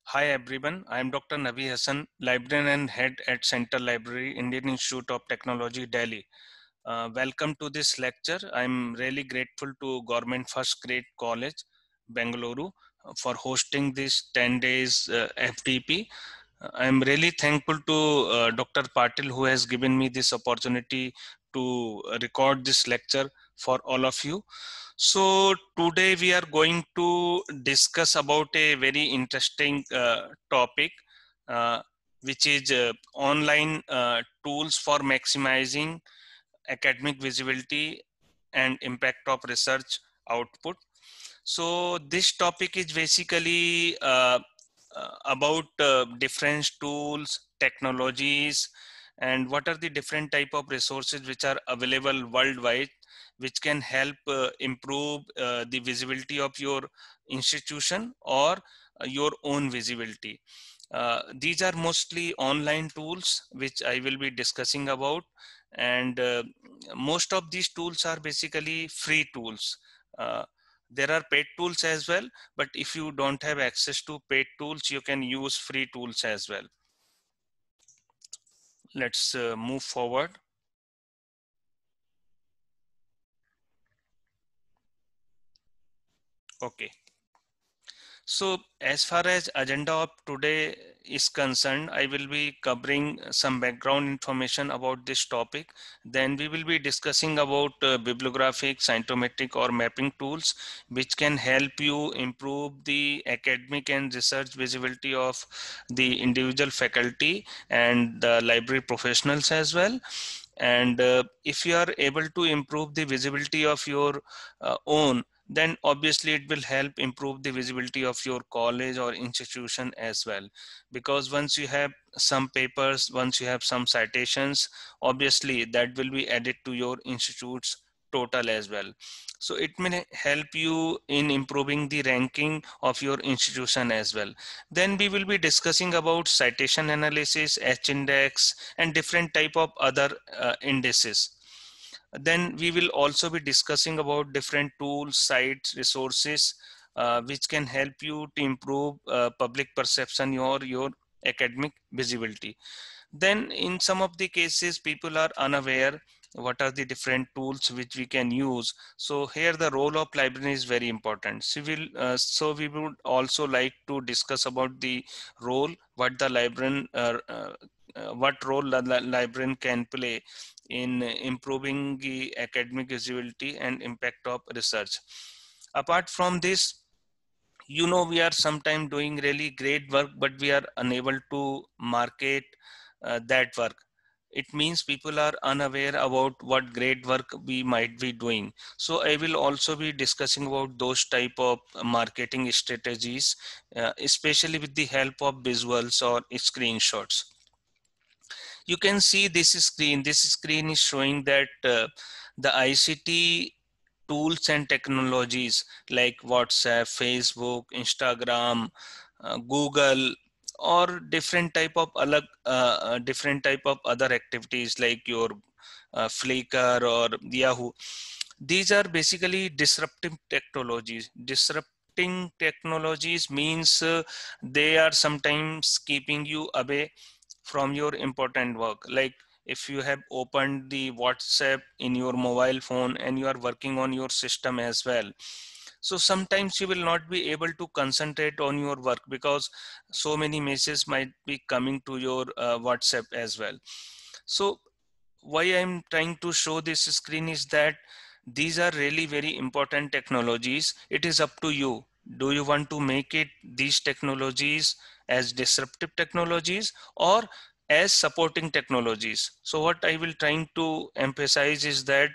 Hi everyone, I am Dr. Nabi Hassan, librarian and head at Central Library, Indian Institute of Technology, Delhi. Welcome to this lecture. I am really grateful to Government First Grade College, Bengaluru, for hosting this 10 days FTP. I am really thankful to Dr. Patil who has given me this opportunity to record this lecture for all of you. So today we are going to discuss about a very interesting topic, uh, which is online tools for maximizing academic visibility and impact of research output. So this topic is basically about different tools, technologies, and what are the different type of resources which are available worldwide, which can help improve the visibility of your institution or your own visibility. These are mostly online tools which I will be discussing about, and most of these tools are basically free tools. There are paid tools as well, but if you don't have access to paid tools, you can use free tools as well. Let's move forward. Okay. So as far as agenda of today is concerned, I will be covering some background information about this topic. Then we will be discussing about bibliographic, scientometric or mapping tools, which can help you improve the academic and research visibility of the individual faculty and the library professionals as well. And if you are able to improve the visibility of your own, then obviously it will help improve the visibility of your college or institution as well. Because once you have some papers, once you have some citations, obviously that will be added to your institute's total as well. So it may help you in improving the ranking of your institution as well. Then we will be discussing about citation analysis, H-index, and different type of other indices. Then we will also be discussing about different tools, sites, resources, which can help you to improve public perception or your academic visibility. Then in some of the cases, people are unaware what are the different tools which we can use. So here the role of librarian is very important. So we would also like to discuss about the role, what the librarian, what role the librarian can play in improving the academic visibility and impact of research. Apart from this, we are sometimes doing really great work, but we are unable to market that work. It means people are unaware about what great work we might be doing. So I will also be discussing about those type of marketing strategies, especially with the help of visuals or screenshots. You can see this screen. This screen is showing that the ICT tools and technologies like WhatsApp, Facebook, Instagram, Google, or different type of other activities like your Flickr or Yahoo. These are basically disruptive technologies. Disrupting technologies means they are sometimes keeping you away from your important work. Like if you have opened the WhatsApp in your mobile phone and you are working on your system as well, so sometimes you will not be able to concentrate on your work because so many messages might be coming to your WhatsApp as well. So why I'm trying to show this screen is that these are really very important technologies. It is up to you. Do you want to make it these technologies as disruptive technologies or as supporting technologies? So what I will trying to emphasize is that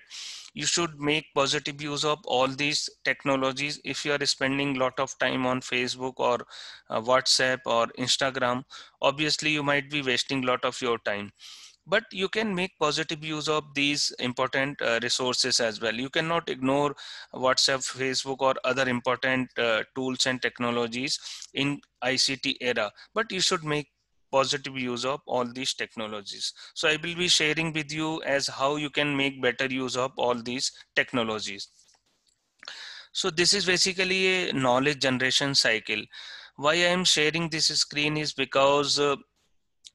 you should make positive use of all these technologies. If you are spending a lot of time on Facebook or WhatsApp or Instagram, obviously you might be wasting a lot of your time, but you can make positive use of these important resources as well. You cannot ignore WhatsApp, Facebook or other important tools and technologies in ICT era, but you should make positive use of all these technologies. So I will be sharing with you as how you can make better use of all these technologies. So this is basically a knowledge generation cycle. Why I am sharing this screen is because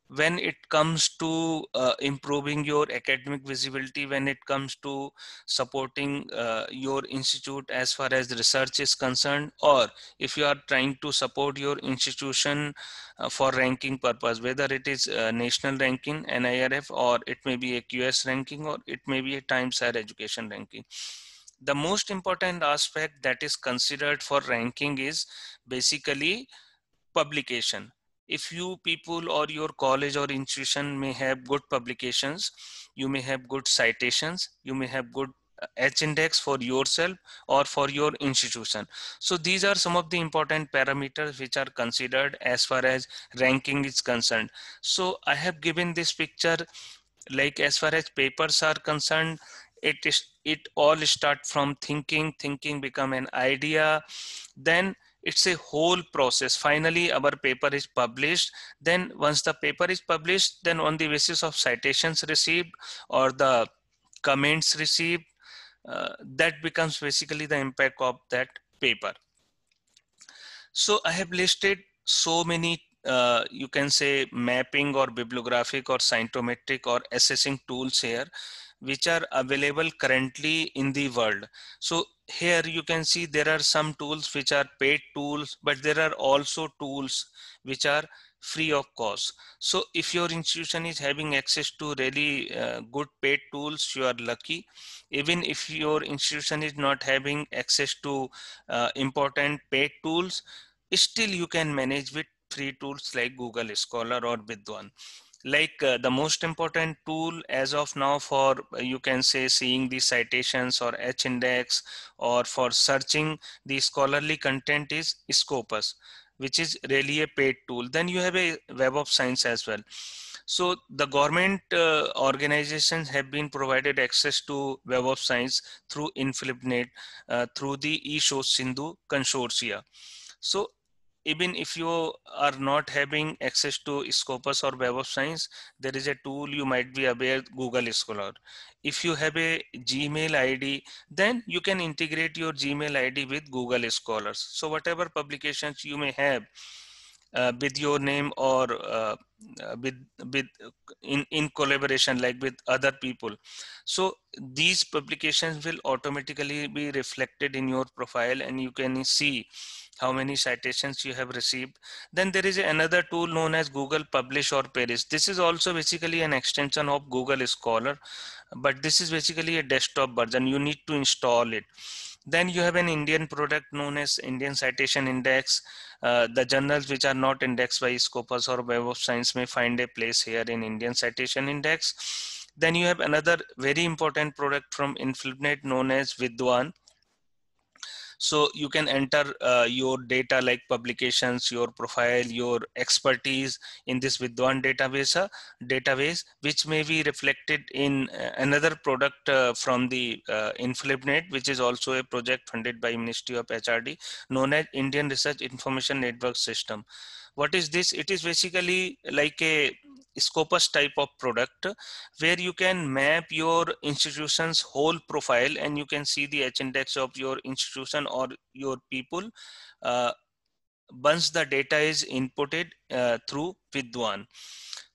when it comes to improving your academic visibility, when it comes to supporting your institute as far as research is concerned, or if you are trying to support your institution for ranking purpose, whether it is national ranking, NIRF, or it may be a QS ranking, or it may be a Times Higher Education ranking. The most important aspect that is considered for ranking is basically publication. If you people or your college or institution may have good publications, you may have good citations, you may have good H-index for yourself or for your institution. So these are some of the important parameters which are considered as far as ranking is concerned. So I have given this picture, like as far as papers are concerned, it all start from thinking become an idea, then it's a whole process. Finally our paper is published. Then once the paper is published, then on the basis of citations received or the comments received, that becomes basically the impact of that paper. So I have listed so many you can say mapping or bibliographic or scientometric or assessing tools here which are available currently in the world. So here you can see there are some tools which are paid tools, but there are also tools which are free of cost. So if your institution is having access to really good paid tools, you are lucky. Even if your institution is not having access to important paid tools, still you can manage with free tools like Google Scholar or Vidwan. Like the most important tool as of now for you can say seeing the citations or H-index or for searching the scholarly content is Scopus, which is really a paid tool. Then you have a Web of Science as well. So the government organizations have been provided access to Web of Science through InflipNet, through the eShow Sindhu consortia. So even if you are not having access to Scopus or Web of Science, there is a tool you might be aware, Google Scholar. If you have a Gmail ID, then you can integrate your Gmail ID with Google Scholars. So whatever publications you may have with your name or with with in collaboration like with other people, so these publications will automatically be reflected in your profile and you can see how many citations you have received. Then there is another tool known as Google Publish or Perish. This is also basically an extension of Google Scholar, but this is basically a desktop version. You need to install it. Then you have an Indian product known as Indian Citation Index. The journals which are not indexed by Scopus or Web of Science may find a place here in Indian Citation Index. Then you have another very important product from InflipNet known as Vidwan. So you can enter your data like publications, your profile, your expertise in this Vidwan database, which may be reflected in another product from the InflipNet, which is also a project funded by Ministry of HRD, known as Indian Research Information Network System. What is this? It is basically like a Scopus type of product where you can map your institution's whole profile and you can see the H-index of your institution or your people uh, once the data is inputted through Vidwan.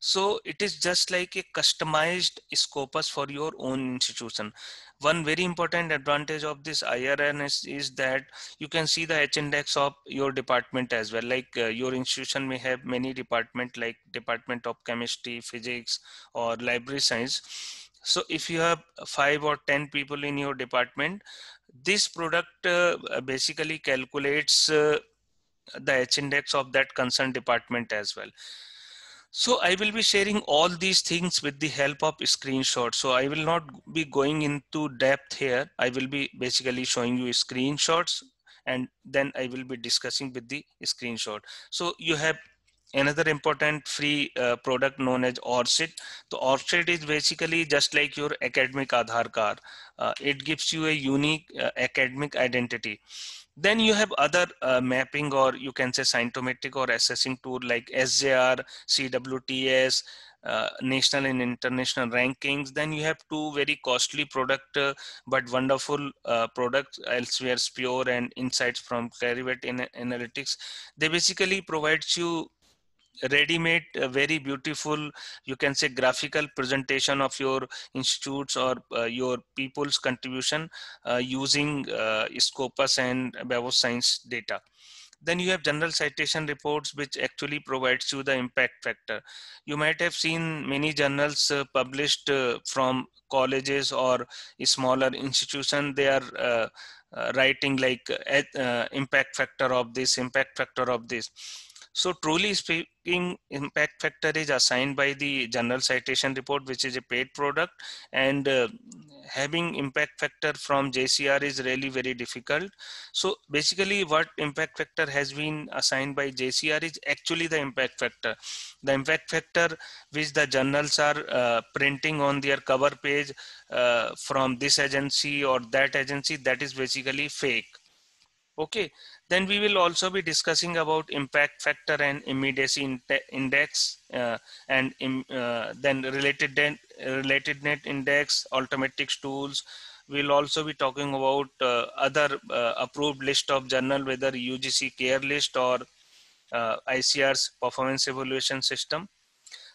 So it is just like a customized Scopus for your own institution. One very important advantage of this IRNS is that you can see the H-index of your department as well. Like your institution may have many departments like Department of Chemistry, Physics, or Library Science. So if you have 5 or 10 people in your department, this product basically calculates the H-index of that concerned department as well. So I will be sharing all these things with the help of screenshots. So I will not be going into depth here. I will be basically showing you screenshots and then I will be discussing with the screenshot. So you have another important free product known as ORCID. So ORCID is basically just like your academic Aadhaar card. It gives you a unique academic identity. Then you have other mapping, or you can say scientometric or assessing tool like SJR, CWTS, national and international rankings. Then you have two very costly product, but wonderful products elsewhere, Pure and Insights from Clarivate Analytics. They basically provides you ready-made, very beautiful, you can say graphical presentation of your institutes or your people's contribution using Scopus and Web of Science data. Then you have general citation reports, which actually provides you the impact factor. You might have seen many journals published from colleges or a smaller institution. They are writing like impact factor of this, impact factor of this. So truly speaking, impact factor is assigned by the General Citation Report, which is a paid product, and having impact factor from JCR is really very difficult. So basically what impact factor has been assigned by JCR is actually the impact factor. The impact factor which the journals are printing on their cover page from this agency or that agency, that is basically fake. Okay, then we will also be discussing about impact factor and immediacy index, and then related net index, Altmetrics tools. We'll also be talking about other approved list of journal, whether UGC care list or ICR's performance evaluation system.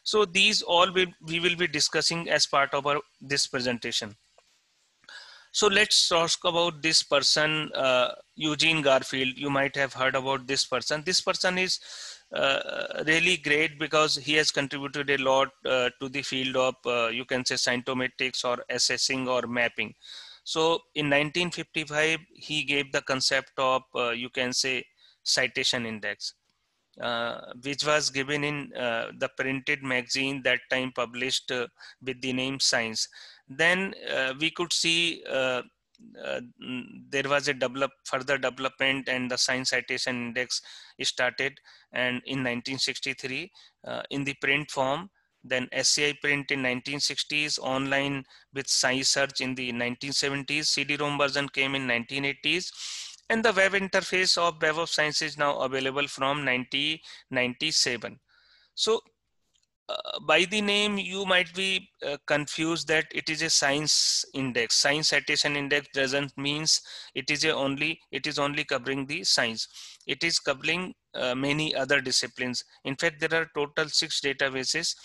So these all we will be discussing as part of this presentation. So let's talk about this person, Eugene Garfield. You might have heard about this person. This person is really great because he has contributed a lot to the field of, you can say, scientometrics or assessing or mapping. So in 1955, he gave the concept of, you can say, citation index. Which was given in the printed magazine that time, published with the name Science. Then we could see there was a further development, and the Science Citation Index started, and in 1963 in the print form. Then SCI print in 1960s, online with SciSearch in the 1970s, CD-ROM version came in 1980s, and the web interface of Web of Science is now available from 1997. So by the name, you might be confused that it is a science index. Science citation index doesn't means it is only covering the science. It is covering many other disciplines. In fact, there are total 6 databases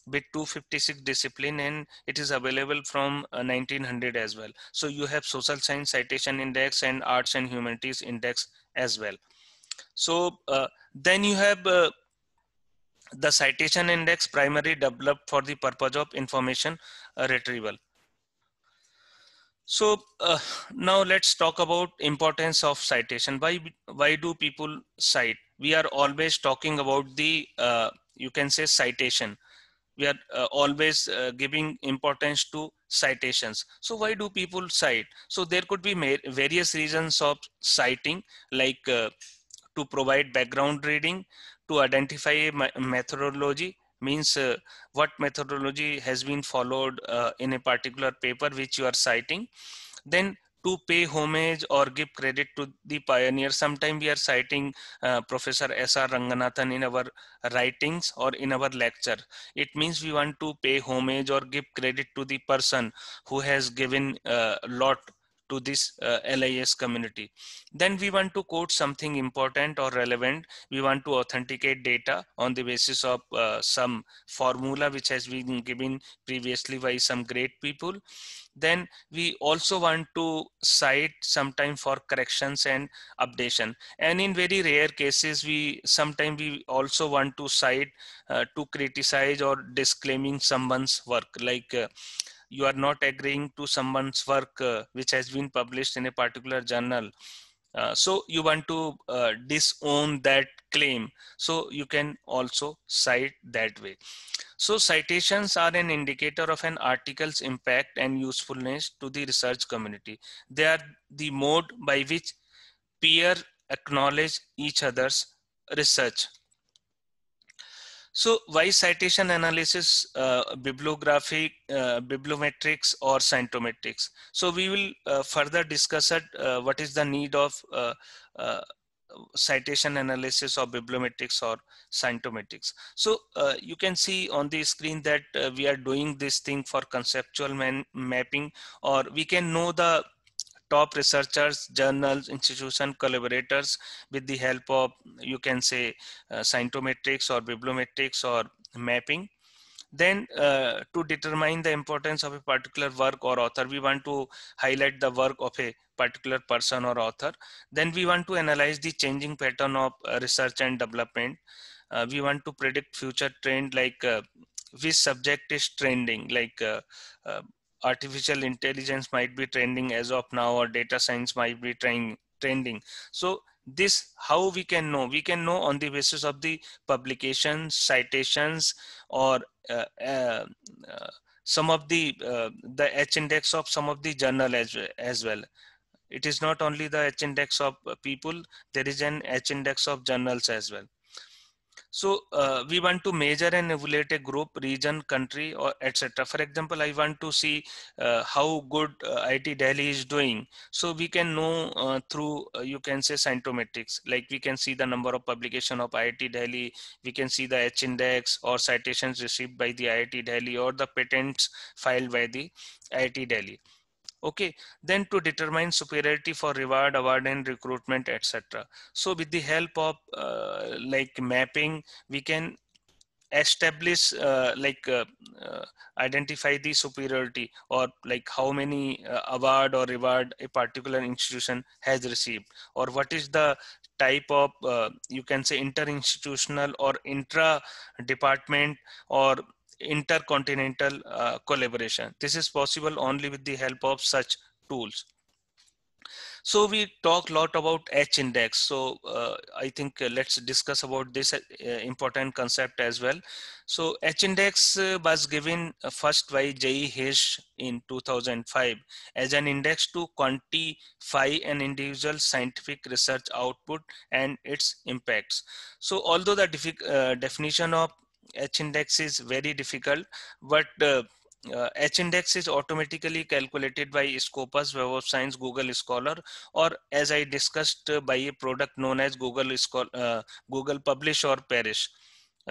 with 256 discipline, and it is available from 1900 as well. So you have social science citation index and arts and humanities index as well. So then you have the citation index, primarily developed for the purpose of information retrieval. So now let's talk about importance of citation. Why do people cite? We are always talking about the you can say citation. We are always giving importance to citations. So why do people cite? So there could be various reasons of citing, like to provide background reading, to identify a methodology, means what methodology has been followed in a particular paper which you are citing. Then to pay homage or give credit to the pioneer. Sometimes we are citing Professor S.R. Ranganathan in our writings or in our lecture. It means we want to pay homage or give credit to the person who has given a lot to this LIS community. Then we want to quote something important or relevant. We want to authenticate data on the basis of some formula which has been given previously by some great people. Then we also want to cite sometime for corrections and updation. And in very rare cases, sometimes we also want to cite to criticize or disclaiming someone's work, like you are not agreeing to someone's work which has been published in a particular journal. So you want to disown that claim. So you can also cite that way. So citations are an indicator of an article's impact and usefulness to the research community. They are the mode by which peers acknowledge each other's research. So why citation analysis, bibliography, bibliometrics or scientometrics? So we will further discuss it, what is the need of uh, citation analysis or bibliometrics or scientometrics. So you can see on the screen that we are doing this thing for conceptual mapping, or we can know the top researchers, journals, institution, collaborators with the help of, you can say, scientometrics or bibliometrics or mapping. Then to determine the importance of a particular work or author, we want to highlight the work of a particular person or author. Then we want to analyze the changing pattern of research and development. We want to predict future trend, like which subject is trending, like uh, artificial intelligence might be trending as of now, or data science might be trending. So this, how we can know? We can know on the basis of the publications, citations, or uh, uh, uh, some of the H index of some of the journal as well. It is not only the H index of people, there is an H index of journals as well. So we want to measure and evaluate a group, region, country, or etc. For example, I want to see how good IIT Delhi is doing. So we can know through, you can say, scientometrics. Like we can see the number of publication of IIT Delhi, we can see the H index or citations received by the IIT Delhi, or the patents filed by the IIT Delhi. Okay, then to determine superiority for reward, award, and recruitment, etc. So with the help of like mapping, we can establish identify the superiority, or like how many award or reward a particular institution has received, or what is the type of you can say inter-institutional or intra-department or intercontinental collaboration. This is possible only with the help of such tools. So we talk a lot about H index. So I think let's discuss about this important concept as well. So H index was given first by J.E. Hirsch in 2005 as an index to quantify an individual scientific research output and its impacts. So although the definition of H index is very difficult, but H index is automatically calculated by Scopus, Web of Science, Google Scholar, or as I discussed by a product known as Google Publish or Perish,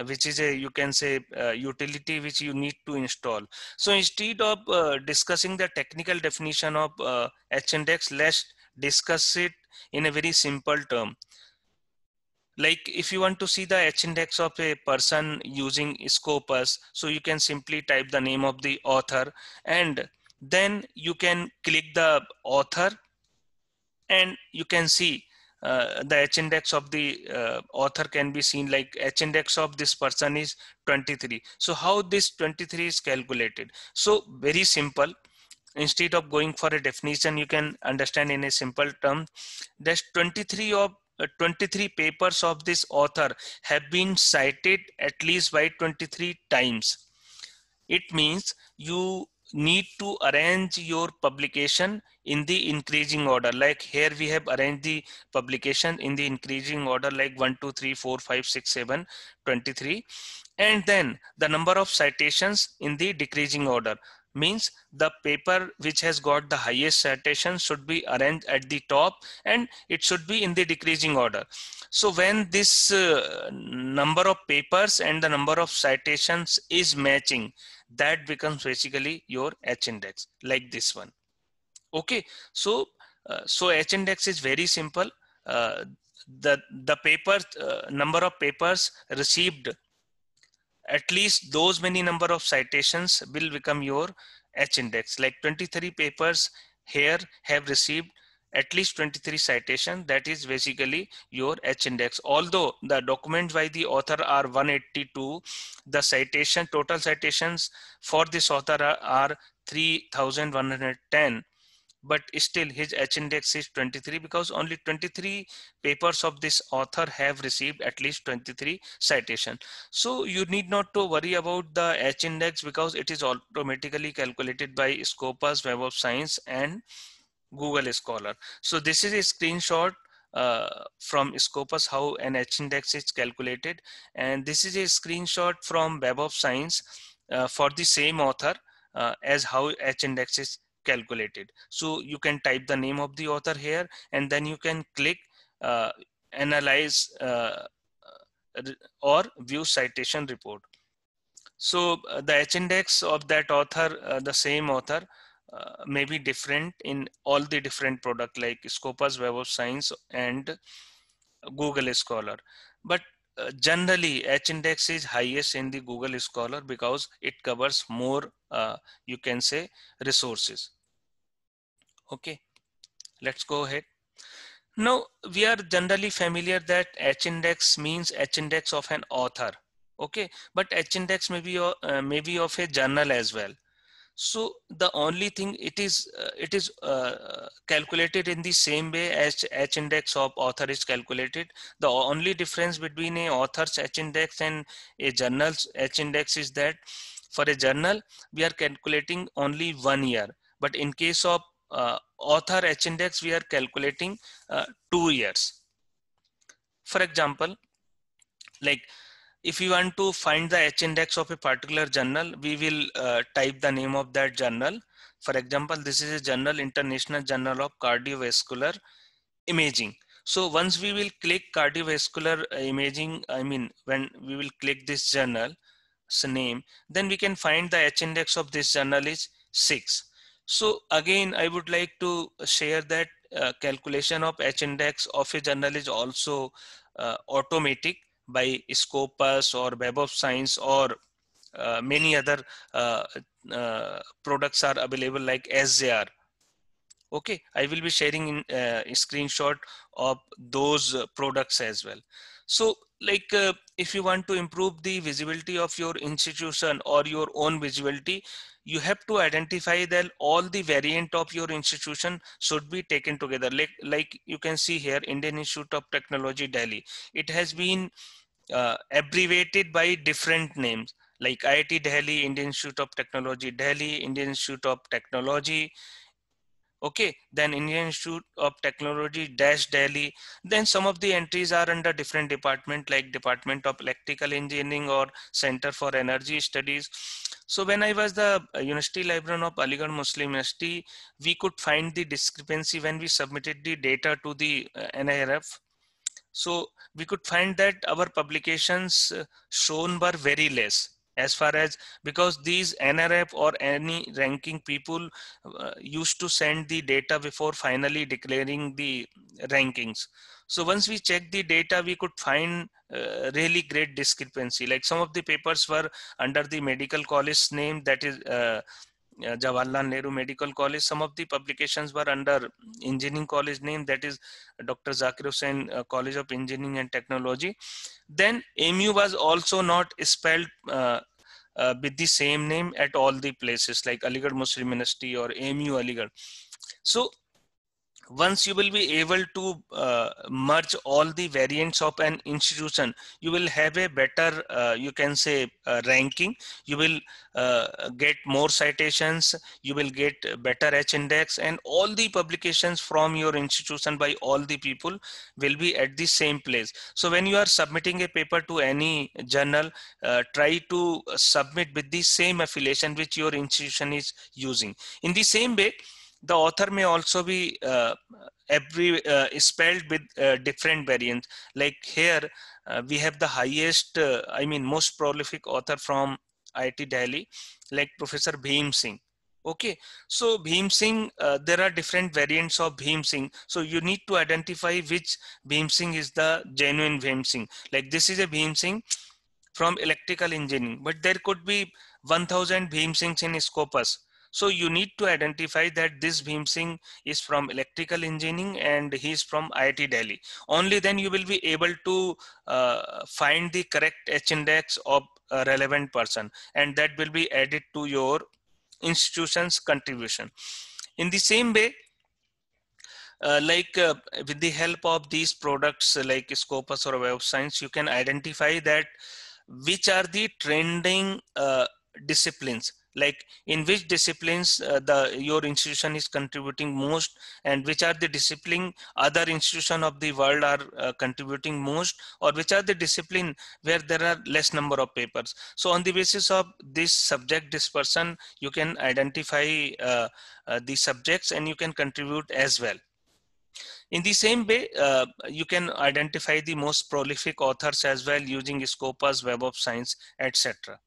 which is a, you can say, utility which you need to install. So instead of discussing the technical definition of H index, let's discuss it in a very simple term. Like if you want to see the H index of a person using Scopus, so you can simply type the name of the author, and then you can click the author, and you can see the H index of the author can be seen, like H index of this person is 23. So how this 23 is calculated? So very simple. Instead of going for a definition, you can understand in a simple term. There's 23 papers of this author have been cited at least by 23 times. It means you need to arrange your publication in the increasing order. Like here we have arranged the publication in the increasing order, like 1 2 3 4 5 6 7 23, and then the number of citations in the decreasing order. Means the paper which has got the highest citation should be arranged at the top, and it should be in the decreasing order. So when this number of papers and the number of citations is matching, that becomes basically your H index, like this one. Okay, so so H index is very simple. uh, the paper number of papers received, at least those many number of citations will become your H index. Like 23 papers here have received at least 23 citation, that is basically your H index. Although the documents by the author are 182, the citation total citations for this author are 3110, but still his H index is 23, because only 23 papers of this author have received at least 23 citation. So you need not to worry about the H index, because it is automatically calculated by Scopus, Web of Science, and Google Scholar. So this is a screenshot from Scopus how an H-index is calculated. And this is a screenshot from Web of Science for the same author as how H-index is calculated. So you can type the name of the author here, and then you can click analyze or view citation report. So the H-index of that author, the same author, may be different in all the different product like Scopus, Web of Science, and Google Scholar. But generally, H-index is highest in the Google Scholar because it covers more, you can say, resources. Okay, let's go ahead. Now, we are generally familiar that H-index means H-index of an author. Okay, but H-index may be of a journal as well. So the only thing it is calculated in the same way as H-index of author is calculated. The only difference between a author's H-index and a journal's H-index is that for a journal we are calculating only 1 year, but in case of author H-index we are calculating 2 years. For example, like if you want to find the H-index of a particular journal, we will type the name of that journal. For example, this is a journal, International Journal of Cardiovascular Imaging. So once we will click cardiovascular imaging, I mean, when we will click this journal's name, then we can find the H-index of this journal is 6. So again, I would like to share that calculation of H-index of a journal is also automatic by Scopus or Web of Science, or many other products are available like SJR. Okay, I will be sharing in a screenshot of those products as well. So like if you want to improve the visibility of your institution or your own visibility, you have to identify that all the variant of your institution should be taken together. Like you can see here, Indian Institute of Technology, Delhi. It has been abbreviated by different names like IIT Delhi, Indian Institute of Technology, Delhi, Indian Institute of Technology. Okay, then Indian Institute of Technology dash Delhi. Then some of the entries are under different department like Department of Electrical Engineering or Center for Energy Studies. So when I was the University Librarian of Aligarh Muslim University, we could find the discrepancy when we submitted the data to the NIRF. So we could find that our publications shown were very less as far as, because these NRF or any ranking people used to send the data before finally declaring the rankings. So once we checked the data, we could find really great discrepancy. Like some of the papers were under the medical college name, that is Jawaharlal Nehru Medical College. Some of the publications were under engineering college name, that is Dr. Zakir Hussain College of Engineering and Technology. Then AMU was also not spelled with the same name at all the places like Aligarh Muslim University or AMU Aligarh. So once you will be able to merge all the variants of an institution, you will have a better, you can say, ranking. You will get more citations, you will get better H-index, and all the publications from your institution by all the people will be at the same place. So when you are submitting a paper to any journal, try to submit with the same affiliation which your institution is using. In the same way, the author may also be spelled with different variants. Like here, we have the highest, I mean, most prolific author from IIT Delhi, like Professor Bhim Singh. Okay, so Bhim Singh, there are different variants of Bhim Singh. So you need to identify which Bhim Singh is the genuine Bhim Singh. Like this is a Bhim Singh from electrical engineering, but there could be 1000 Bhim Singhs in Scopus. So you need to identify that this Bhim Singh is from electrical engineering and he is from IIT Delhi. Only then you will be able to find the correct H-index of a relevant person, and that will be added to your institution's contribution. In the same way, with the help of these products like Scopus or Web of Science, you can identify that which are the trending disciplines like in which disciplines your institution is contributing most, and which are the discipline other institution of the world are contributing most, or which are the discipline where there are less number of papers. So on the basis of this subject dispersion, you can identify the subjects and you can contribute as well. In the same way, you can identify the most prolific authors as well using Scopus, Web of Science, etc.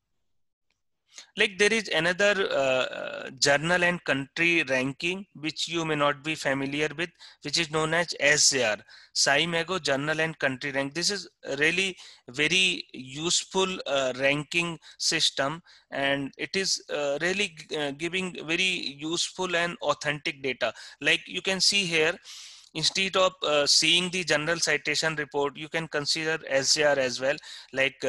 Like there is another journal and country ranking which you may not be familiar with, which is known as SJR, SciMago Journal and Country Rank. This is really very useful ranking system, and it is really giving very useful and authentic data. Like you can see here, instead of seeing the general citation report, you can consider SJR as well, like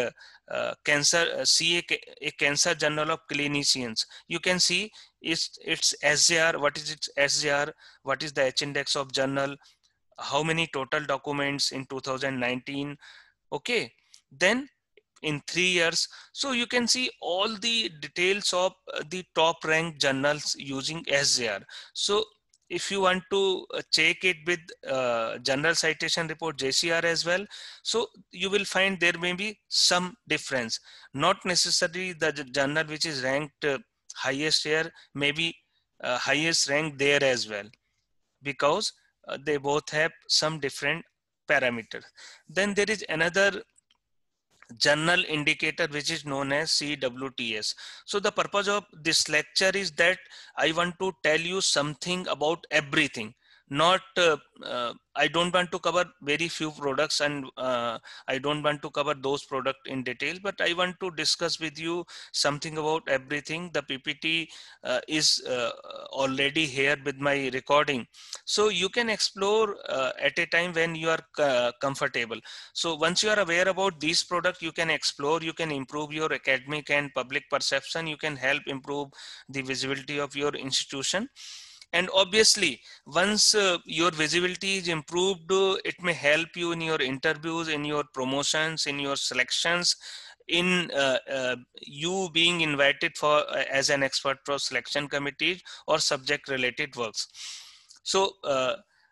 see a cancer journal of clinicians. You can see its SJR, what is its SJR, what is the H index of journal, how many total documents in 2019. Okay, then in 3 years. So you can see all the details of the top ranked journals using SJR. So if you want to check it with general citation report JCR as well, so you will find there may be some difference. Not necessarily the journal which is ranked highest here may be highest ranked there as well, because they both have some different parameters. Then there is another journal indicator which is known as CWTS. So the purpose of this lecture is that I want to tell you something about everything. Not I don't want to cover very few products, and I don't want to cover those products in detail, but I want to discuss with you something about everything. The PPT is already here with my recording, so you can explore at a time when you are comfortable. So once you are aware about these products, you can explore, you can improve your academic and public perception, you can help improve the visibility of your institution. And obviously, once your visibility is improved, it may help you in your interviews, in your promotions, in your selections, in you being invited for as an expert for selection committees or subject related works. So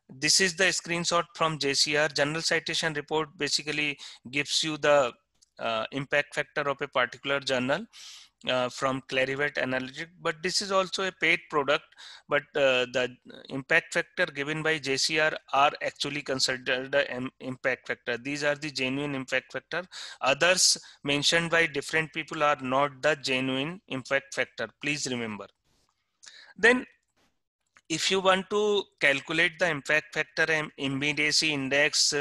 this is the screenshot from JCR. General citation report basically gives you the impact factor of a particular journal from Clarivate Analytics, but this is also a paid product, but the impact factor given by JCR are actually considered the impact factor. These are the genuine impact factor. Others mentioned by different people are not the genuine impact factor. Please remember. Then if you want to calculate the impact factor and immediacy index,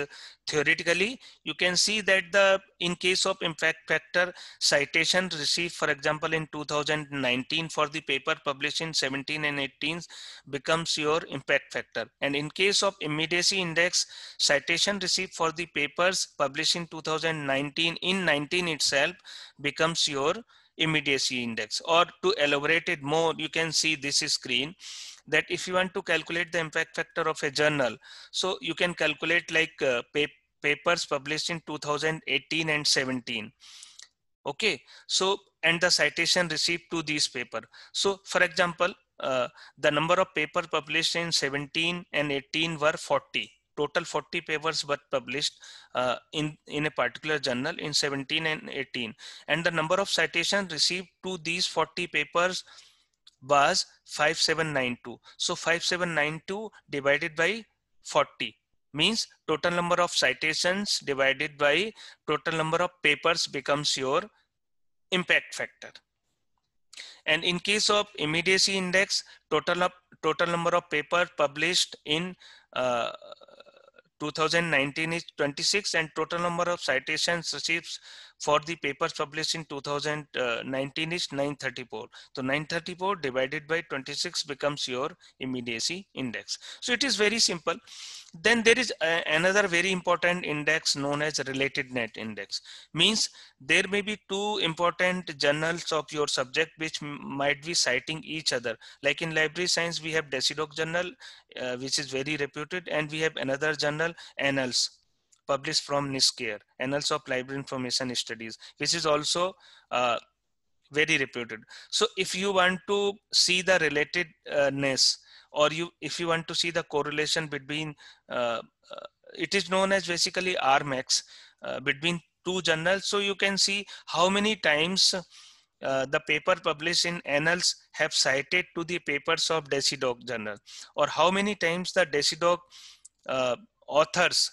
theoretically, you can see that in case of impact factor, citation received, for example, in 2019 for the paper published in 17 and 18 becomes your impact factor. And in case of immediacy index, citation received for the papers published in 2019 in 19 itself becomes your immediacy index. Or to elaborate it more, you can see this screen, that if you want to calculate the impact factor of a journal, so you can calculate like papers published in 2018 and 17. Okay, so and the citation received to these paper. So for example, the number of papers published in 17 and 18 were 40. Total 40 papers were published in a particular journal in 17 and 18, and the number of citations received to these 40 papers was 5792. So 5792 divided by 40 means total number of citations divided by total number of papers becomes your impact factor. And in case of immediacy index, total number of papers published in 2019 is 26, and total number of citations received for the papers published in 2019 is 934. So 934 divided by 26 becomes your immediacy index. So it is very simple. Then there is another very important index known as related net index. Means there may be two important journals of your subject which might be citing each other. Like in library science, we have Decidoc journal, which is very reputed, and we have another journal, Annals, published from NISCARE, Annals of Library Information Studies, which is also very reputed. So if you want to see the relatedness, or if you want to see the correlation between, it is known as basically RMAX, between two journals. So you can see how many times the paper published in annals have cited to the papers of Decidog journal, or how many times the Decidog uh, authors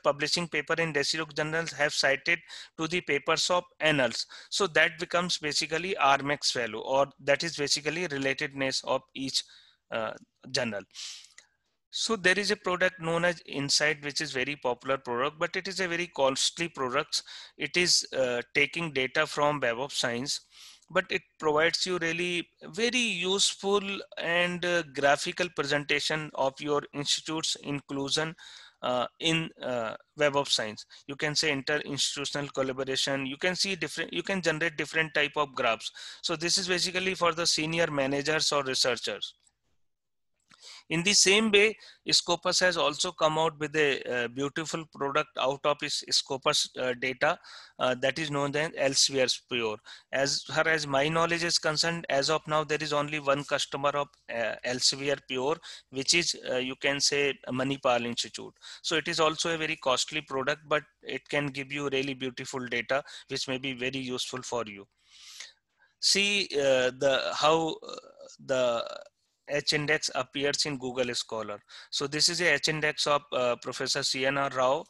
publishing paper in Decidog journals have cited to the papers of annals. So that becomes basically RMAX value, or that is basically relatedness of each journal. So there is a product known as Insight, which is very popular product, but it is a very costly product. It is taking data from Web of Science, but it provides you really very useful and graphical presentation of your institute's inclusion in Web of Science. You can say inter-institutional collaboration. You can see different, you can generate different type of graphs. So this is basically for the senior managers or researchers. In the same way, Scopus has also come out with a beautiful product out of its Scopus data that is known as Elsevier Pure. As far as my knowledge is concerned, as of now, there is only one customer of Elsevier Pure, which is, you can say, Manipal Institute. So it is also a very costly product, but it can give you really beautiful data, which may be very useful for you. See the how the H-index appears in Google Scholar. So this is a H-index of Professor CNR Rao,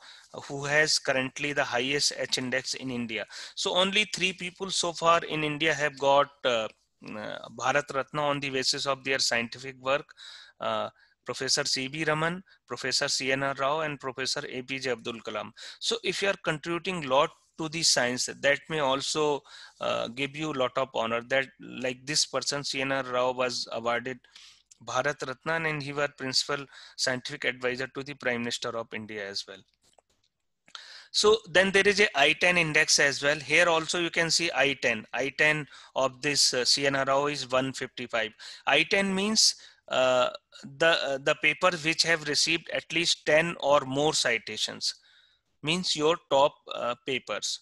who has currently the highest H-index in India. So only 3 people so far in India have got Bharat Ratna on the basis of their scientific work. Professor C.V. Raman, Professor CNR Rao, and Professor APJ Abdul Kalam. So if you are contributing lot to the science, that may also give you a lot of honor, that like this person CNR Rao was awarded Bharat Ratna, and he was principal scientific advisor to the Prime Minister of India as well. So then there is a I-10 index as well. Here also you can see I-10. I-10 of this CNR Rao is 155. I-10 means the papers which have received at least 10 or more citations, means your top papers.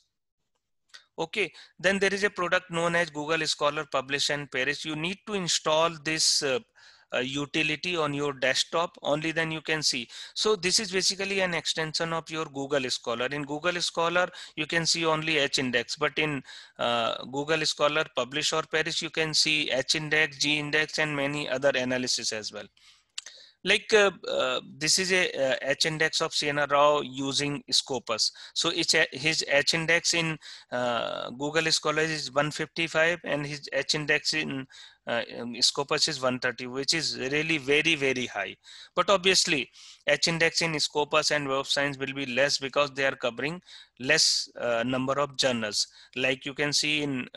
Okay, then there is a product known as Google Scholar Publish and Perish. You need to install this utility on your desktop, only then you can see. So this is basically an extension of your Google Scholar. In Google Scholar, you can see only H-index, but in Google Scholar Publish or Perish, you can see H-index, G-index, and many other analysis as well. Like this is a H-index of CNR Rao using Scopus. So his H-index in Google Scholar is 155, and his H-index in Scopus is 130, which is really very, very high. But obviously, H-index in Scopus and Web of Science will be less because they are covering less number of journals. Like you can see in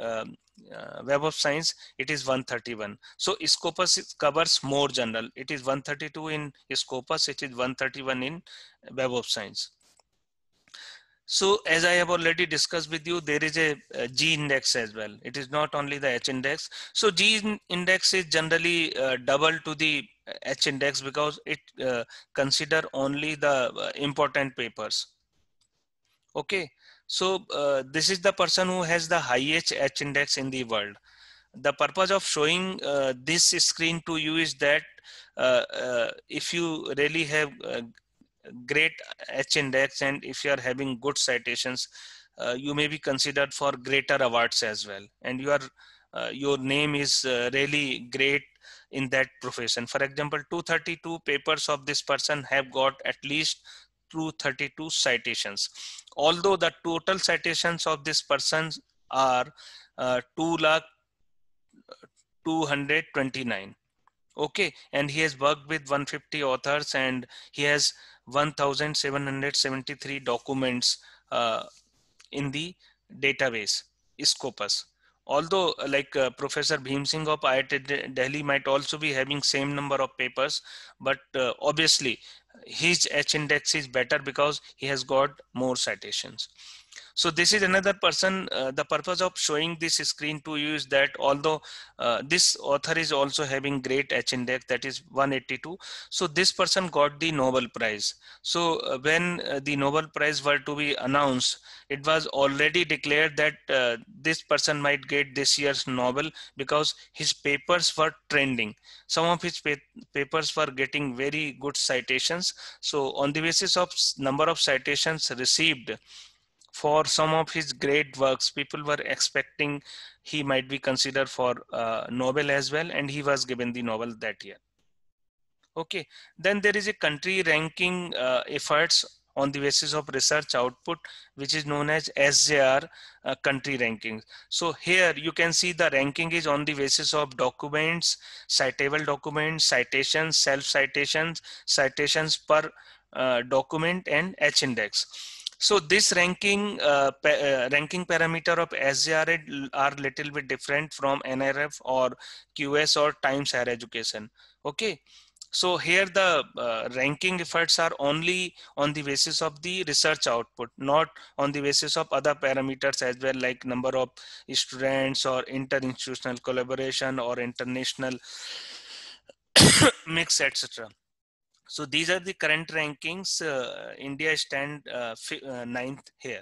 Web of Science, it is 131. So Scopus covers more journal. It is 132 in Scopus, it is 131 in Web of Science. So as I have already discussed with you, there is a G index as well. It is not only the H index. So G index is generally double to the H index because it consider only the important papers. Okay. So this is the person who has the highest H index in the world. The purpose of showing this screen to you is that if you really have great H index, and if you are having good citations, you may be considered for greater awards as well, and your name is really great in that profession. For example, 232 papers of this person have got at least 232 citations, although the total citations of this person are 2 lakh 229. Okay, and he has worked with 150 authors, and he has 1773 documents in the database Scopus. Although like Professor Bhim Singh of IIT Delhi might also be having same number of papers, but obviously his H index is better because he has got more citations. So this is another person. The purpose of showing this screen to you is that although this author is also having great H index, that is 182. So this person got the Nobel Prize. So when the Nobel Prize were to be announced, it was already declared that this person might get this year's Nobel because his papers were trending. Some of his papers were getting very good citations. So on the basis of number of citations received for some of his great works, people were expecting he might be considered for Nobel as well, and he was given the Nobel that year. Okay, then there is a country ranking efforts on the basis of research output, which is known as SJR country rankings. So here you can see the ranking is on the basis of documents, citable documents, citations, self-citations, citations per document, and H index. So this ranking parameter of SJR are little bit different from NRF or QS or Times Higher Education. Okay, so here the ranking efforts are only on the basis of the research output, not on the basis of other parameters as well, like number of students or interinstitutional collaboration or international mix, etc. So these are the current rankings. India stand ninth here.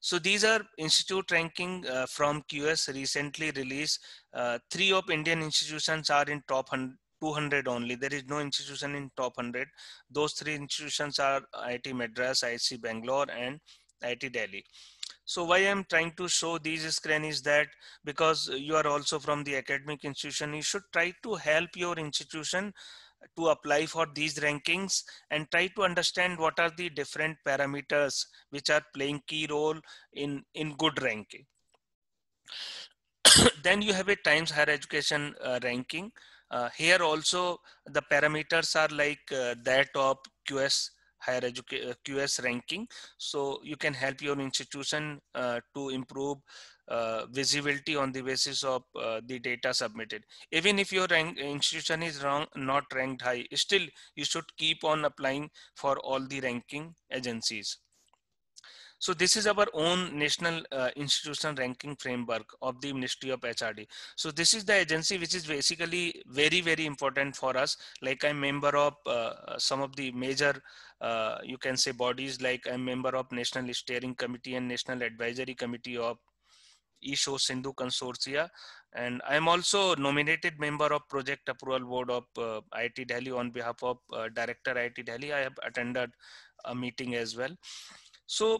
So these are institute ranking from QS recently released. Three of Indian institutions are in top 200 only. There is no institution in top 100. Those three institutions are IIT Madras, IIT Bangalore, and IIT Delhi. So why I'm trying to show these screen is that because you are also from the academic institution, you should try to help your institution to apply for these rankings and try to understand what are the different parameters which are playing key role in good ranking. Then you have a Times Higher Education ranking. Here also the parameters are like that of QS QS ranking. So you can help your institution to improve visibility on the basis of the data submitted. Even if your institution is not ranked high, still you should keep on applying for all the ranking agencies. So this is our own national institution ranking framework of the Ministry of HRD. So this is the agency which is basically very, very important for us. Like I'm member of some of the major, you can say bodies, like I'm member of National Steering Committee and National Advisory Committee of eShow Sindhu Consortia. And I'm also nominated member of Project Approval Board of IIT Delhi on behalf of Director IIT Delhi. I have attended a meeting as well. So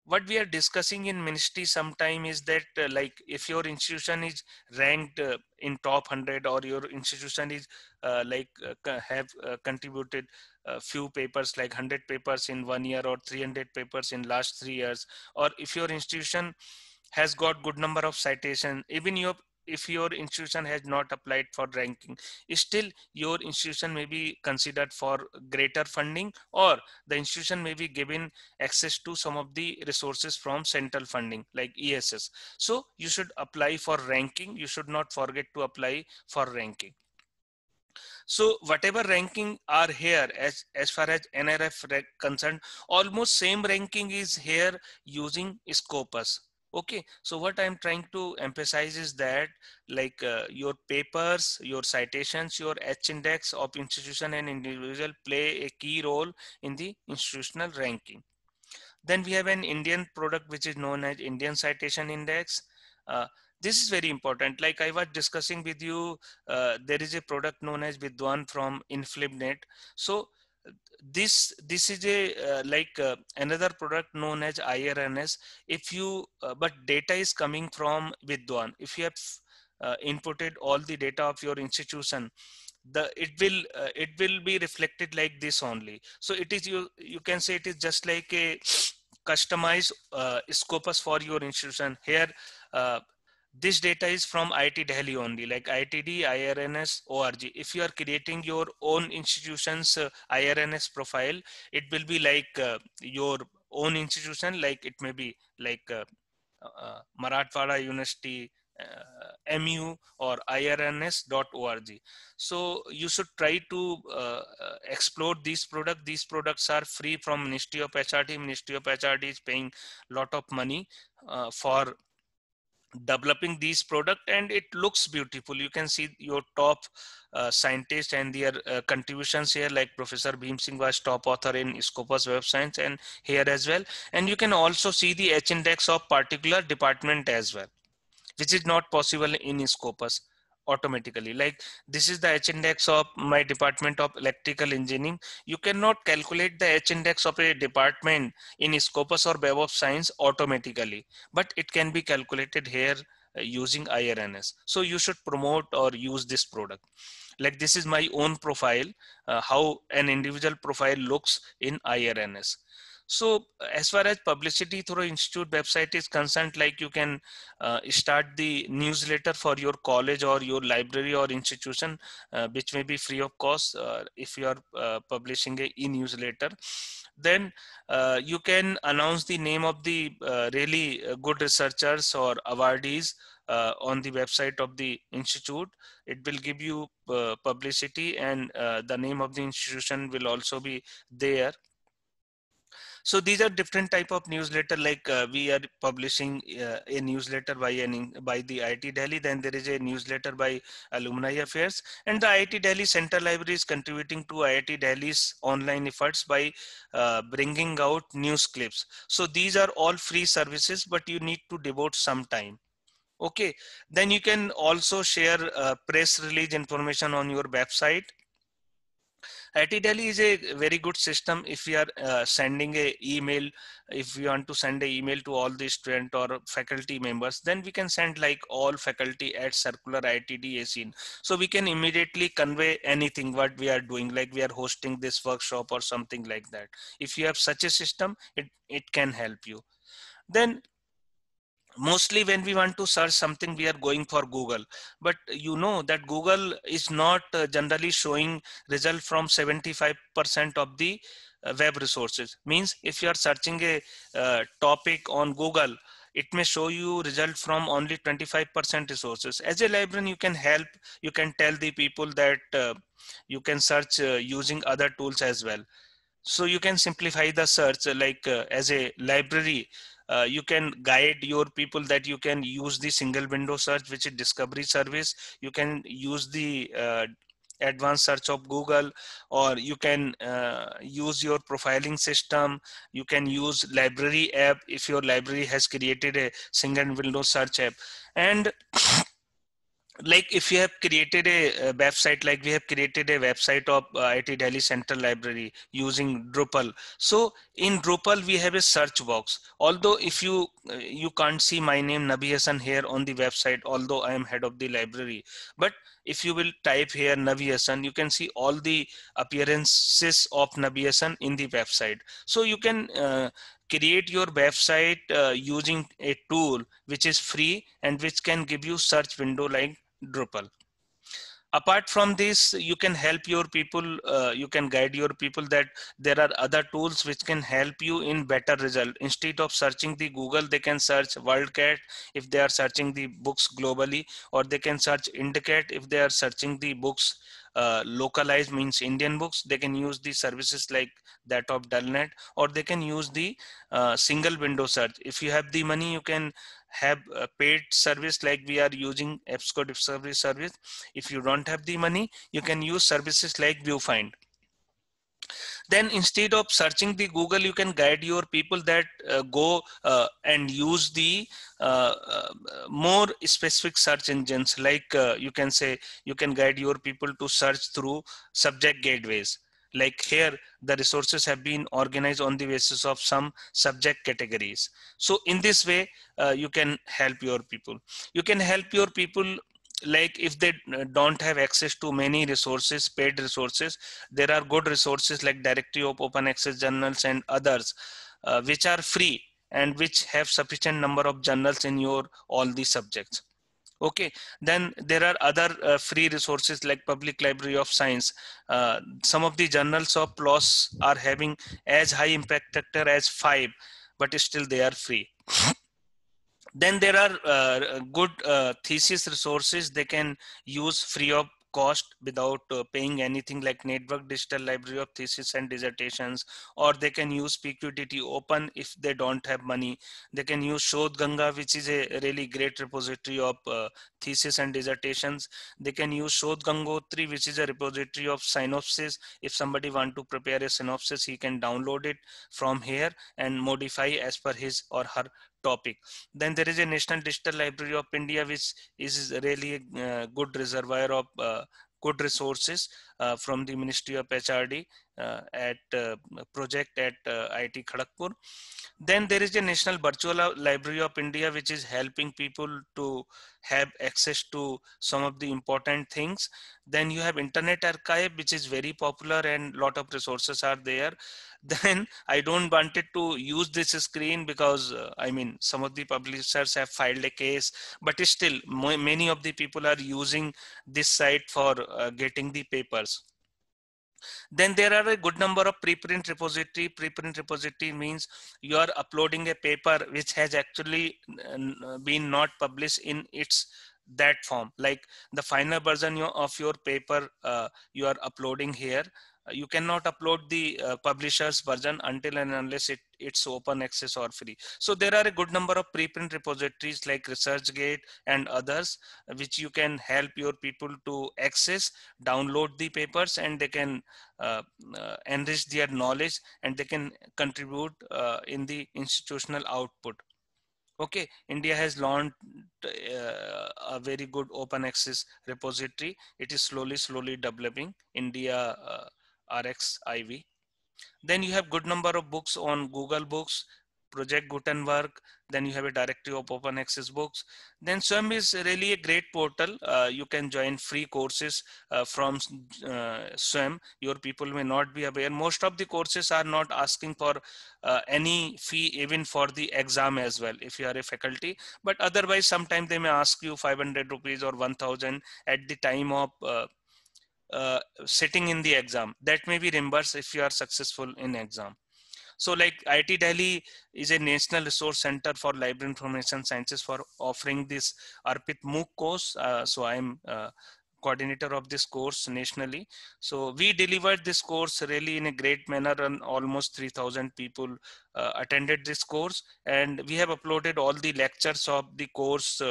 what we are discussing in ministry sometime is that like if your institution is ranked in top 100 or your institution is have contributed a few papers like 100 papers in 1 year or 300 papers in last 3 years, or if your institution has got good number of citation, even if your institution has not applied for ranking, still your institution may be considered for greater funding, or the institution may be given access to some of the resources from central funding like ESS. So you should apply for ranking. You should not forget to apply for ranking. So whatever ranking are here as far as NRF concerned, almost same ranking is here using Scopus. Okay, so what I'm trying to emphasize is that like your papers, your citations, your H index of institution and individual play a key role in the institutional ranking. Then we have an Indian product which is known as Indian Citation Index. Uh, this is very important. Like I was discussing with you, there is a product known as Vidwan from Inflibnet. So this is a another product known as IRNS. If you but data is coming from Vidwan. If you have inputted all the data of your institution, it will be reflected like this only. So it is you can say it is just like a customized scopus for your institution. Here this data is from IIT Delhi only, like IITD, IRNS, ORG. If you are creating your own institution's IRNS profile, it will be like your own institution, like it may be like Marathwada University, mu or irns.org. So you should try to explore these products. These products are free from Ministry of HRD. Ministry of HRD is paying lot of money for developing these product, and it looks beautiful. You can see your top scientists and their contributions here, like Professor Bhim Singh was top author in Scopus Web Science and here as well. And you can also see the H index of particular department as well, which is not possible in Scopus automatically. Like this is the H index of my department of electrical engineering. You cannot calculate the H index of a department in Scopus or Web of Science automatically, but it can be calculated here using IRNS. So you should promote or use this product. Like this is my own profile, how an individual profile looks in IRNS. So as far as publicity through institute website is concerned, like you can start the newsletter for your college or your library or institution, which may be free of cost if you are publishing a e-newsletter. Then you can announce the name of the really good researchers or awardees on the website of the institute. It will give you publicity, and the name of the institution will also be there. So these are different type of newsletter. Like we are publishing a newsletter by the IIT Delhi. Then there is a newsletter by Alumni Affairs, and the IIT Delhi Central Library is contributing to IIT Delhi's online efforts by bringing out news clips. So these are all free services, but you need to devote some time. Okay, then you can also share press release information on your website. IIT Delhi is a very good system. If we are sending a email, if we want to send an email to all the student or faculty members, then we can send like all faculty at circular IITD ASIN. So we can immediately convey anything what we are doing, like we are hosting this workshop or something like that. If you have such a system, it can help you. Then mostly when we want to search something, we are going for Google, but you know that Google is not generally showing result from 75% of the web resources. Means if you are searching a topic on Google, it may show you result from only 25% resources. As a librarian, you can help, you can tell the people that you can search using other tools as well. So you can simplify the search, like as a library, you can guide your people that you can use the single window search, which is discovery service. You can use the advanced search of Google, or you can use your profiling system. You can use library app if your library has created a single window search app. And like if you have created a website, like we have created a website of IIT Delhi Central Library using Drupal. So in Drupal we have a search box. Although if you you can't see my name Nabi Hassan here on the website, although I am head of the library, but if you will type here Nabi Hassan, you can see all the appearances of Nabi Hassan in the website. So you can create your website using a tool which is free and which can give you search window like Drupal. Apart from this, you can help your people, you can guide your people that there are other tools which can help you in better result. Instead of searching the Google, they can search WorldCat if they are searching the books globally, or they can search Indicat if they are searching the books localized, means Indian books. They can use the services like that of Dullnet, or they can use the single window search. If you have the money, you can have a paid service like we are using EBSCO Discovery Service. If you don't have the money, you can use services like Viewfind. Then instead of searching the Google, you can guide your people that go and use the more specific search engines. Like you can say, you can guide your people to search through subject gateways. Like here, the resources have been organized on the basis of some subject categories. So in this way, you can help your people. You can help your people like if they don't have access to many resources, paid resources, there are good resources like Directory of Open Access Journals and others, which are free and which have sufficient number of journals in your all the subjects. Okay, then there are other free resources like Public Library of Science. Some of the journals of PLOS are having as high impact factor as 5, but still they are free. Then there are good thesis resources they can use free of cost without paying anything, like Network Digital Library of Thesis and Dissertations, or they can use PQDT Open if they don't have money. They can use Shodh Ganga, which is a really great repository of thesis and dissertations. They can use Shodh Gangotri, which is a repository of synopsis. If somebody want to prepare a synopsis, he can download it from here and modify as per his or her topic. Then there is a National Digital Library of India, which is really a good reservoir of good resources from the Ministry of HRD at project at IIT Kharagpur. Then there is a National Virtual Library of India, which is helping people to have access to some of the important things. Then you have Internet Archive, which is very popular and lot of resources are there. Then I don't wanted to use this screen because I mean some of the publishers have filed a case, but still many of the people are using this site for getting the papers. Then there are a good number of preprint repository. Preprint repository means you are uploading a paper which has actually been not published in its that form, like the final version of your paper you are uploading here. You cannot upload the publisher's version until and unless it's open access or free. So there are a good number of preprint repositories like ResearchGate and others, which you can help your people to access, download the papers, and they can uh, enrich their knowledge, and they can contribute in the institutional output. Okay, India has launched a very good open access repository. It is slowly developing India RXIV. Then you have good number of books on Google Books, Project Gutenberg. Then you have a directory of open access books. Then SWAYAM is really a great portal. You can join free courses from SWAYAM. Your people may not be aware. Most of the courses are not asking for any fee even for the exam as well if you are a faculty. But otherwise, sometimes they may ask you 500 rupees or 1000 at the time of sitting in the exam. That may be reimbursed if you are successful in exam. So like IIT Delhi is a national resource center for library information sciences for offering this Arpit MOOC course. So I'm coordinator of this course nationally. So we delivered this course really in a great manner, and almost 3,000 people attended this course. And we have uploaded all the lectures of the course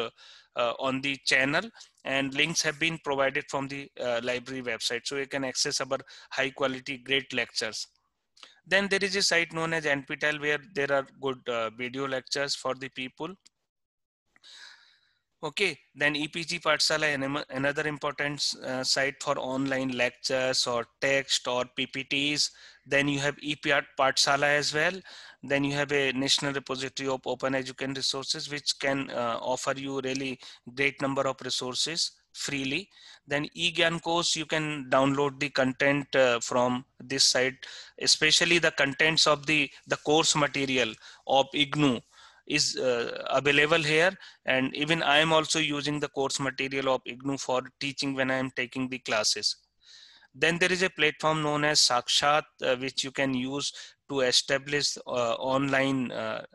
on the channel, and links have been provided from the library website. So you can access our high quality, great lectures. Then there is a site known as NPTEL where there are good video lectures for the people. Okay, then EPG Pathshala, another important site for online lectures or text or PPTs. Then you have EPR Pathshala as well. Then you have a national repository of open education resources, which can offer you really great number of resources freely. Then eGyanKosh, you can download the content from this site, especially the contents of the course material of IGNOU is available here. And even I am also using the course material of IGNOU for teaching when I am taking the classes. Then there is a platform known as Sakshat, which you can use to establish online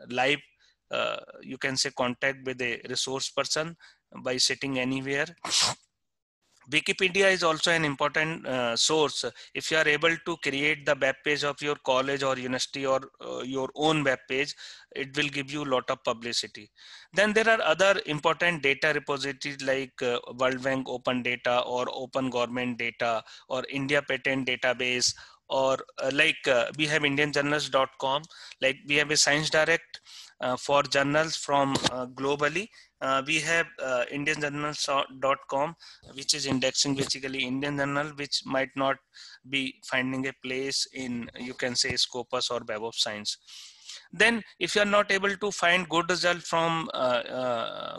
live, you can say, contact with a resource person by sitting anywhere. Wikipedia is also an important source. If you are able to create the web page of your college or university or your own web page, it will give you a lot of publicity. Then there are other important data repositories like World Bank Open Data or Open Government Data or India Patent Database, or we have indianjournals.com, like we have a Science Direct for journals from globally. We have indianjournals.com, which is indexing basically Indian journal, which might not be finding a place in, you can say, Scopus or Web of Science. Then if you are not able to find good result from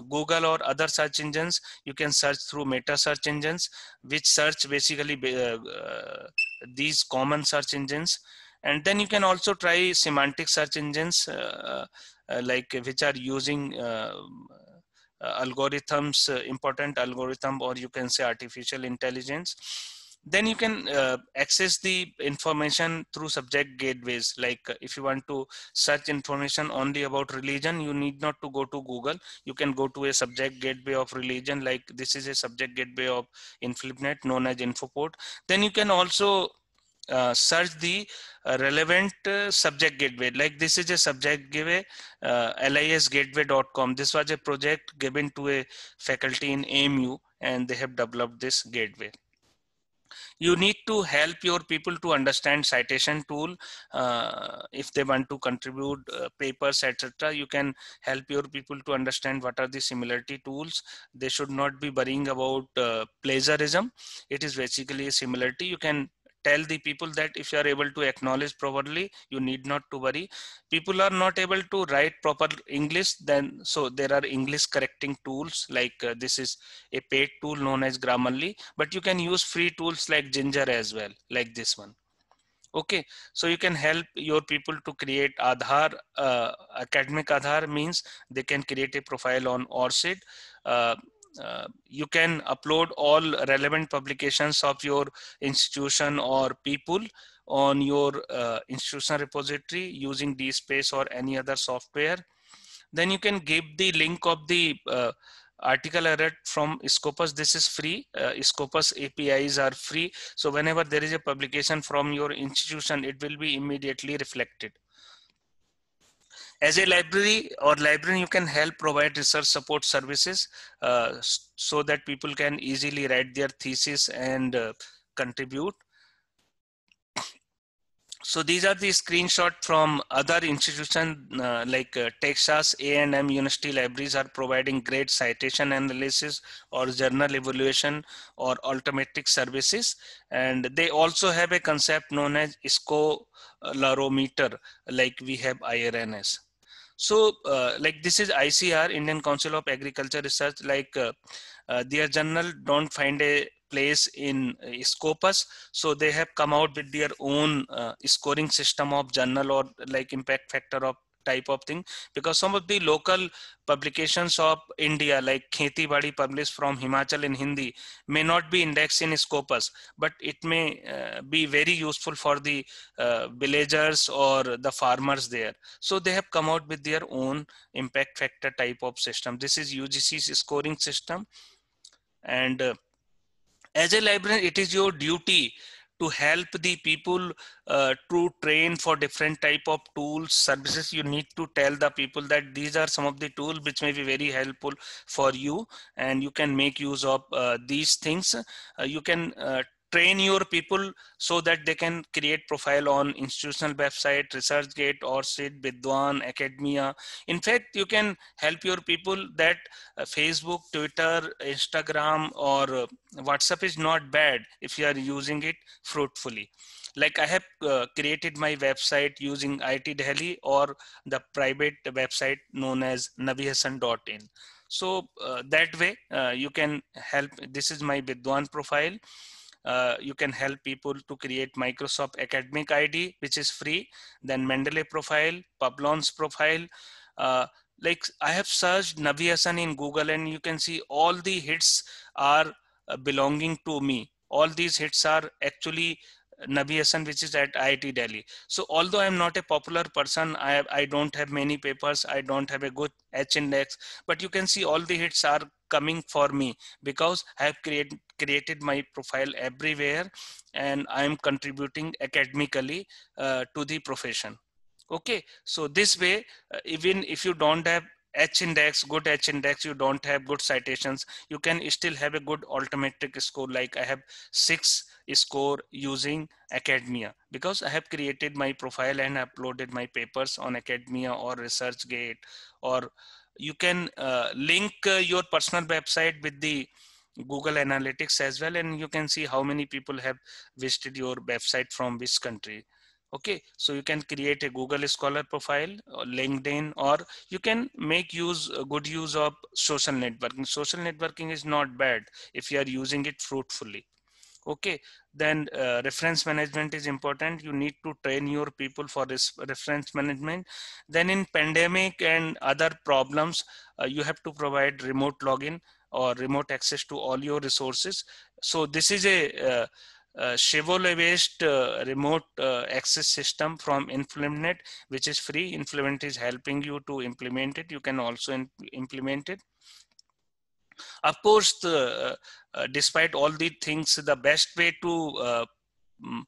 Google or other search engines, you can search through meta search engines, which search basically these common search engines. And then you can also try semantic search engines like which are using algorithms, important algorithm, or you can say artificial intelligence. Then you can access the information through subject gateways. Like if you want to search information only about religion, you need not to go to Google. You can go to a subject gateway of religion. Like this is a subject gateway of InfluNet known as Infoport. Then you can also search the relevant subject gateway. Like this is a subject gateway, lisgateway.com. This was a project given to a faculty in AMU, and they have developed this gateway. You need to help your people to understand citation tool. If they want to contribute papers, etc., you can help your people to understand what are the similarity tools. They should not be worrying about plagiarism. It is basically a similarity. You can tell the people that if you are able to acknowledge properly, you need not to worry. People are not able to write proper English, then so there are English correcting tools. Like this is a paid tool known as Grammarly, but you can use free tools like Ginger as well, like this one. Okay, so you can help your people to create Aadhaar. Academic Aadhaar means they can create a profile on ORCID. You can upload all relevant publications of your institution or people on your institution repository using DSpace or any other software. Then you can give the link of the article I read from Scopus. This is free. Scopus APIs are free. So whenever there is a publication from your institution, it will be immediately reflected. As a library or librarian, you can help provide research support services so that people can easily write their thesis and contribute. So these are the screenshot from other institutions like Texas A&M University libraries are providing great citation analysis or journal evaluation or altometric services. And they also have a concept known as scolarometer, like we have IRNS. So like this is ICR, Indian Council of Agriculture Research. Like their journal don't find a place in Scopus, so they have come out with their own scoring system of journal or like impact factor of type of thing, because some of the local publications of India like Kheti Badi published from Himachal in Hindi may not be indexed in Scopus, but it may be very useful for the villagers or the farmers there. So they have come out with their own impact factor type of system. This is UGC's scoring system. And as a librarian, it is your duty to help the people to train for different type of tools, services. You need to tell the people that these are some of the tools which may be very helpful for you, and you can make use of these things. You can train your people so that they can create profile on institutional website, ResearchGate, ORCID, Vidwan, Academia. In fact, you can help your people that Facebook, Twitter, Instagram, or WhatsApp is not bad if you are using it fruitfully. Like I have created my website using IIT Delhi or the private website known as nabihassan.in. So that way you can help. This is my Vidwan profile. You can help people to create Microsoft Academic ID, which is free. Then Mendeley profile, Publon's profile. Like I have searched Nabi Hassan in Google, and you can see all the hits are belonging to me. All these hits are actually Nabi Hassan, which is at IIT Delhi. So although I'm not a popular person, I don't have many papers, I don't have a good H index, but you can see all the hits are coming for me because I have created my profile everywhere, and I am contributing academically to the profession. Okay, so this way, even if you don't have H index, good H index, you don't have good citations, you can still have a good altometric score. Like I have 6 score using Academia because I have created my profile and uploaded my papers on Academia or ResearchGate. Or you can link your personal website with the Google Analytics as well, and you can see how many people have visited your website from which country. Okay, so you can create a Google Scholar profile or LinkedIn, or you can make good use of social networking. Social networking is not bad if you are using it fruitfully. Okay, then reference management is important. You need to train your people for this reference management. Then in pandemic and other problems, you have to provide remote login or remote access to all your resources. So this is a Chevrolet based remote access system from InfluentNet, which is free. Influent is helping you to implement it. You can also implement it. Of course, despite all the things, the best way to mm,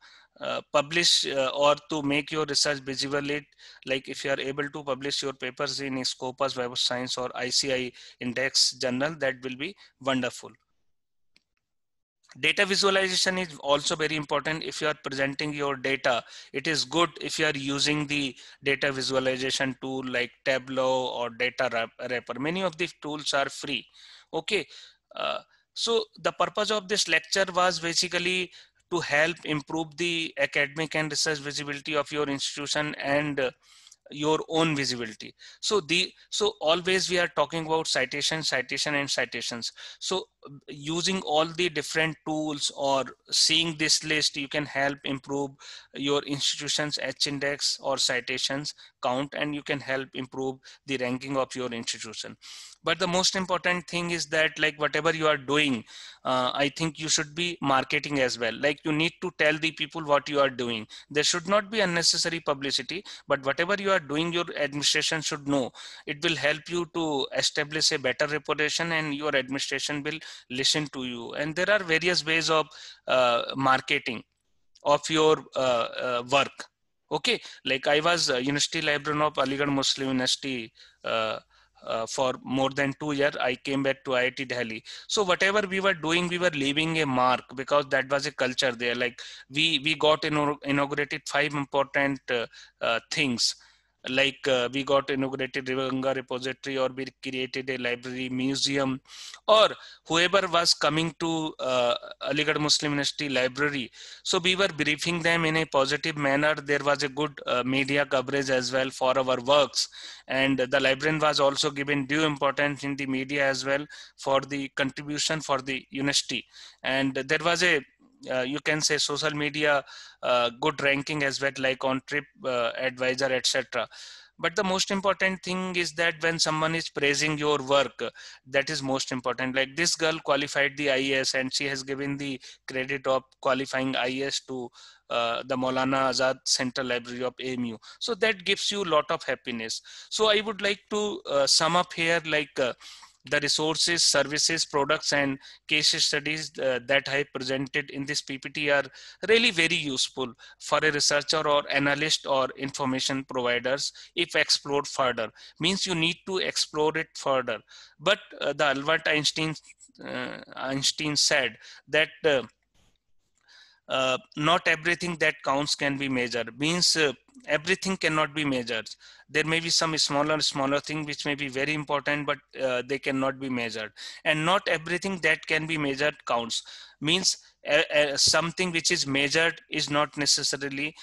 publish or to make your research visible, it like if you are able to publish your papers in Scopus, Web of Science, or ICI Index journal, that will be wonderful. Data visualization is also very important. If you are presenting your data, it is good if you are using the data visualization tool like Tableau or Data Wrapper. Many of these tools are free. Okay. uh, so the purpose of this lecture was basically to help improve the academic and research visibility of your institution and your own visibility. So always we are talking about citation and citations. So using all the different tools or seeing this list, you can help improve your institution's H-index or citations count, and you can help improve the ranking of your institution. But the most important thing is that, like, whatever you are doing, I think you should be marketing as well. Like, you need to tell the people what you are doing. There should not be unnecessary publicity, but whatever you are doing, your administration should know. It will help you to establish a better reputation, and your administration will listen to you. And there are various ways of marketing of your work. Okay, like I was University Librarian of Aligarh Muslim University uh, for more than 2 years. I came back to IIT Delhi. So whatever we were doing, we were leaving a mark, because that was a culture there. Like we got inaugurated 5 important things. Like we got inaugurated River Ganga repository, or we created a library museum, or whoever was coming to Aligarh Muslim University library, so we were briefing them in a positive manner. There was a good media coverage as well for our works, and the librarian was also given due importance in the media as well for the contribution for the university. And there was a you can say social media good ranking as well, like on Trip Advisor, etc. But the most important thing is that when someone is praising your work, that is most important. Like this girl qualified the IAS, and she has given the credit of qualifying IAS to the Maulana Azad Central Library of AMU. So that gives you a lot of happiness. So I would like to sum up here, like the resources, services, products, and case studies that I presented in this PPT are really very useful for a researcher or analyst or information providers if explored further. Means you need to explore it further. But the Albert Einstein said that not everything that counts can be measured. Means everything cannot be measured. There may be some smaller thing which may be very important, but they cannot be measured. And not everything that can be measured counts. Means something which is measured is not necessarily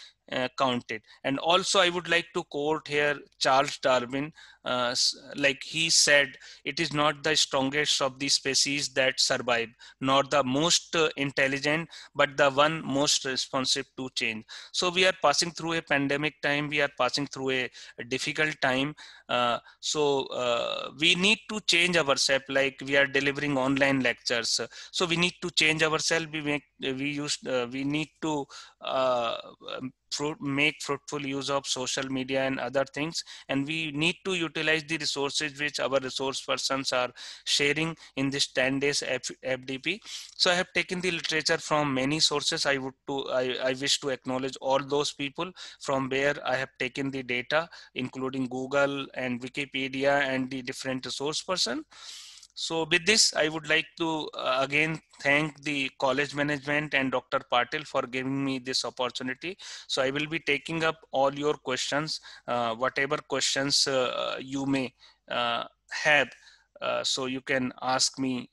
counted. And also I would like to quote here Charles Darwin. Like he said, it is not the strongest of the species that survive, nor the most intelligent, but the one most responsive to change. So we are passing through a pandemic time, we are passing through a difficult time. We need to change ourselves. Like we are delivering online lectures, so we need to change ourselves. We need to uh, make fruitful use of social media and other things, and we need to utilize the resources which our resource persons are sharing in this 10 days FDP. So I have taken the literature from many sources. I wish to acknowledge all those people from where I have taken the data, including Google and Wikipedia and the different resource person. So with this, I would like to again thank the college management and Dr. Patil for giving me this opportunity. So I will be taking up all your questions, whatever questions you may have. So you can ask me